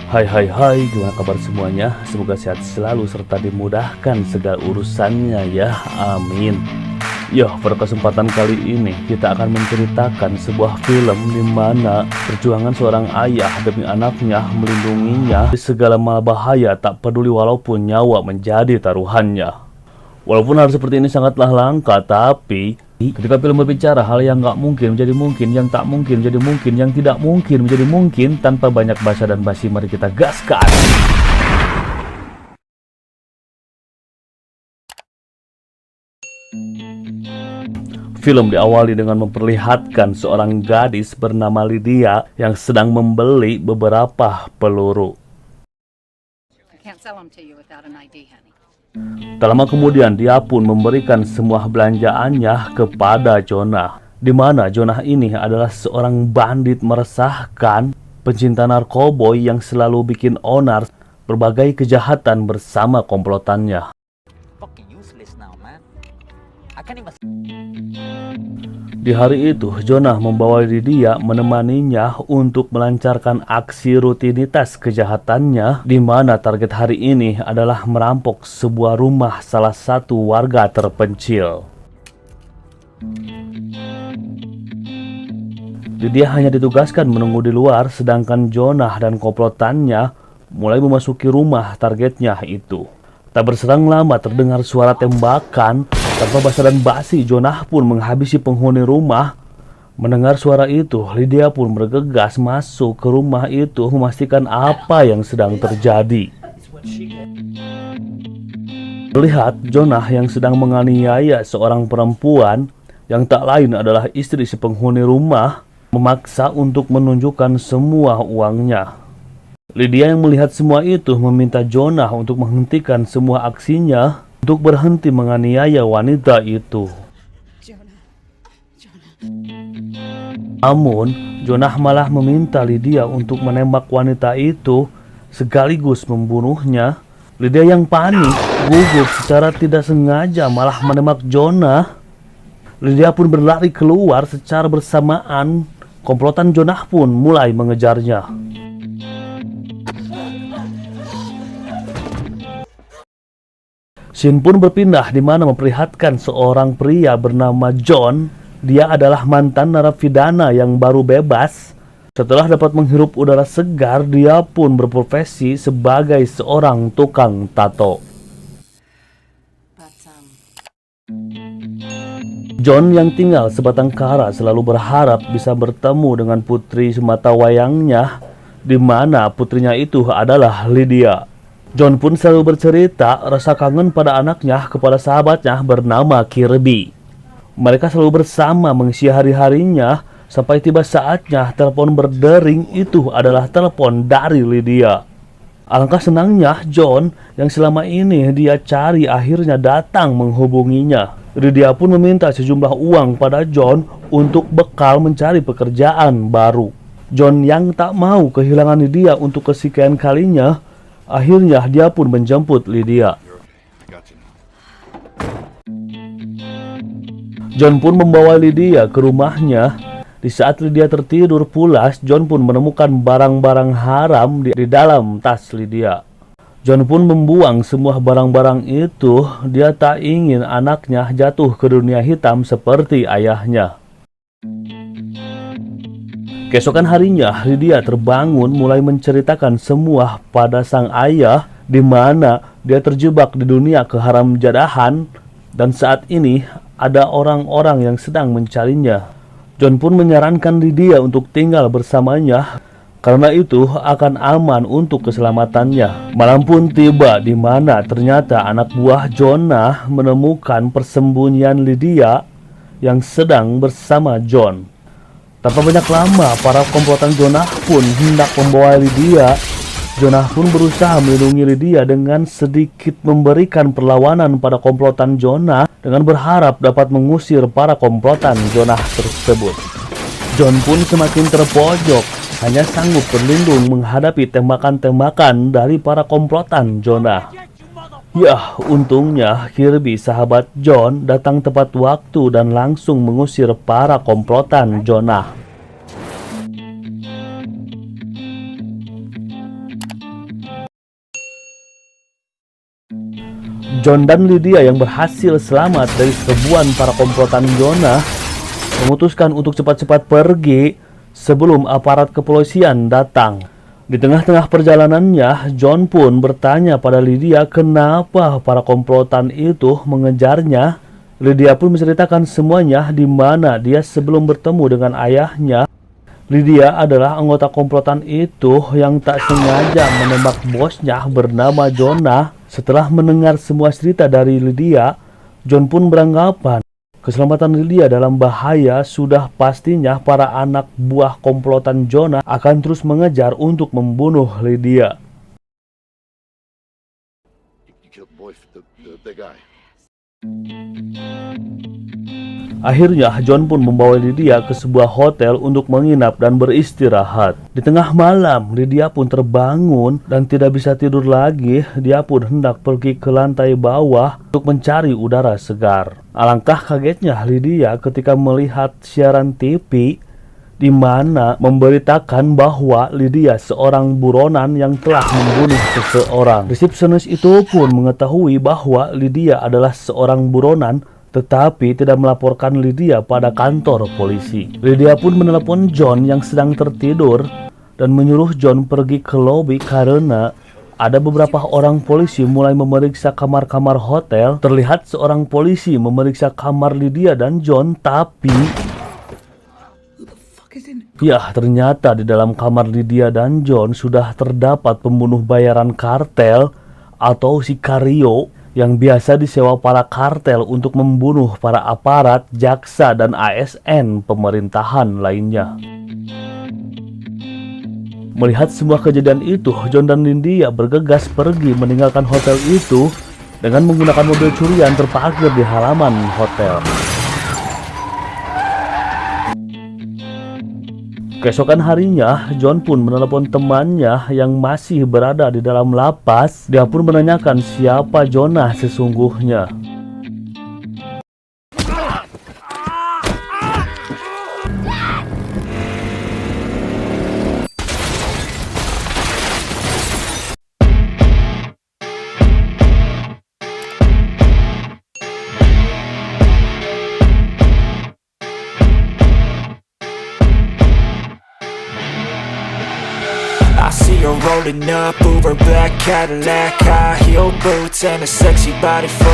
Hai, gimana kabar semuanya? Semoga sehat selalu serta dimudahkan segala urusannya ya, amin. Pada kesempatan kali ini kita akan menceritakan sebuah film di mana perjuangan seorang ayah demi anaknya melindunginya dari segala bahaya, tak peduli walaupun nyawa menjadi taruhannya. Walaupun hal seperti ini sangatlah langka, tapi ketika film berbicara hal yang nggak mungkin menjadi mungkin, yang tak mungkin menjadi mungkin, yang tidak mungkin menjadi mungkin, tanpa banyak basa dan basi, mari kita gaskan! Film diawali dengan memperlihatkan seorang gadis bernama Lydia yang sedang membeli beberapa peluru. Tak lama kemudian dia pun memberikan semua belanjaannya kepada Jonah, di mana Jonah ini adalah seorang bandit meresahkan, pencinta narkoboy yang selalu bikin onar berbagai kejahatan bersama komplotannya. Di hari itu, Jonah membawa Lydia menemaninya untuk melancarkan aksi rutinitas kejahatannya, di mana target hari ini adalah merampok sebuah rumah salah satu warga terpencil. Lydia hanya ditugaskan menunggu di luar, sedangkan Jonah dan komplotannya mulai memasuki rumah targetnya itu. Tak berserang lama terdengar suara tembakan. Tanpa basa dan basi, Jonah pun menghabisi penghuni rumah. Mendengar suara itu, Lydia pun bergegas masuk ke rumah itu memastikan apa yang sedang terjadi. Melihat Jonah yang sedang menganiaya seorang perempuan yang tak lain adalah istri si penghuni rumah, memaksa untuk menunjukkan semua uangnya. Lydia yang melihat semua itu meminta Jonah untuk menghentikan semua aksinya, untuk berhenti menganiaya wanita itu. Namun, Jonah malah meminta Lydia untuk menembak wanita itu sekaligus membunuhnya. Lydia yang panik, gugup secara tidak sengaja malah menembak Jonah. Lydia pun berlari keluar secara bersamaan. Komplotan Jonah pun mulai mengejarnya. Scene pun berpindah di mana memperlihatkan seorang pria bernama John. Dia adalah mantan narapidana yang baru bebas. Setelah dapat menghirup udara segar, dia pun berprofesi sebagai seorang tukang tato. John yang tinggal sebatang kara selalu berharap bisa bertemu dengan putri sematawayangnya, di mana putrinya itu adalah Lydia. John pun selalu bercerita rasa kangen pada anaknya kepada sahabatnya bernama Kirby. Mereka selalu bersama mengisi hari-harinya sampai tiba saatnya telepon berdering itu adalah telepon dari Lydia. Alangkah senangnya John yang selama ini dia cari akhirnya datang menghubunginya. Lydia pun meminta sejumlah uang pada John untuk bekal mencari pekerjaan baru. John yang tak mau kehilangan Lydia untuk kesekian kalinya, akhirnya dia pun menjemput Lydia. John pun membawa Lydia ke rumahnya. Di saat Lydia tertidur pulas, John pun menemukan barang-barang haram di dalam tas Lydia. John pun membuang semua barang-barang itu. Dia tak ingin anaknya jatuh ke dunia hitam seperti ayahnya. Keesokan harinya, Lydia terbangun mulai menceritakan semua pada sang ayah, di mana dia terjebak di dunia keharamjadahan dan saat ini ada orang-orang yang sedang mencarinya. John pun menyarankan Lydia untuk tinggal bersamanya, karena itu akan aman untuk keselamatannya. Malam pun tiba di mana ternyata anak buah Jonah menemukan persembunyian Lydia yang sedang bersama John. Tanpa banyak lama, para komplotan Jonah pun hendak membawa Lydia. Jonah pun berusaha melindungi Lydia dengan sedikit memberikan perlawanan pada komplotan Jonah dengan berharap dapat mengusir para komplotan Jonah tersebut. John pun semakin terpojok, hanya sanggup berlindung menghadapi tembakan-tembakan dari para komplotan Jonah. Untungnya Kirby sahabat John datang tepat waktu dan langsung mengusir para komplotan Jonah. John dan Lydia yang berhasil selamat dari serbuan para komplotan Jonah memutuskan untuk cepat-cepat pergi sebelum aparat kepolisian datang. Di tengah-tengah perjalanannya, John pun bertanya pada Lydia kenapa para komplotan itu mengejarnya. Lydia pun menceritakan semuanya di mana dia sebelum bertemu dengan ayahnya. Lydia adalah anggota komplotan itu yang tak sengaja menembak bosnya bernama Jonah. Setelah mendengar semua cerita dari Lydia, John pun beranggapan keselamatan Lydia dalam bahaya. Sudah pastinya para anak buah komplotan Jonah akan terus mengejar untuk membunuh Lydia. Akhirnya John pun membawa Lydia ke sebuah hotel untuk menginap dan beristirahat. Di tengah malam, Lydia pun terbangun dan tidak bisa tidur lagi. Dia pun hendak pergi ke lantai bawah untuk mencari udara segar. Alangkah kagetnya Lydia ketika melihat siaran TV di mana memberitakan bahwa Lydia seorang buronan yang telah membunuh seseorang. Resepsionis itu pun mengetahui bahwa Lydia adalah seorang buronan, tetapi tidak melaporkan Lydia pada kantor polisi. Lydia pun menelepon John yang sedang tertidur dan menyuruh John pergi ke lobi karena ada beberapa orang polisi mulai memeriksa kamar-kamar hotel. Terlihat seorang polisi memeriksa kamar Lydia dan John, tapi ya, ternyata di dalam kamar Lydia dan John sudah terdapat pembunuh bayaran kartel atau sikario yang biasa disewa para kartel untuk membunuh para aparat, jaksa, dan ASN pemerintahan lainnya. Melihat semua kejadian itu, John dan Lydia bergegas pergi meninggalkan hotel itu dengan menggunakan mobil curian terparkir di halaman hotel. Keesokan harinya, John pun menelepon temannya yang masih berada di dalam lapas. Dia pun menanyakan siapa Jonah sesungguhnya. I see her rolling up, Uber black Cadillac, high heel boots and a sexy body full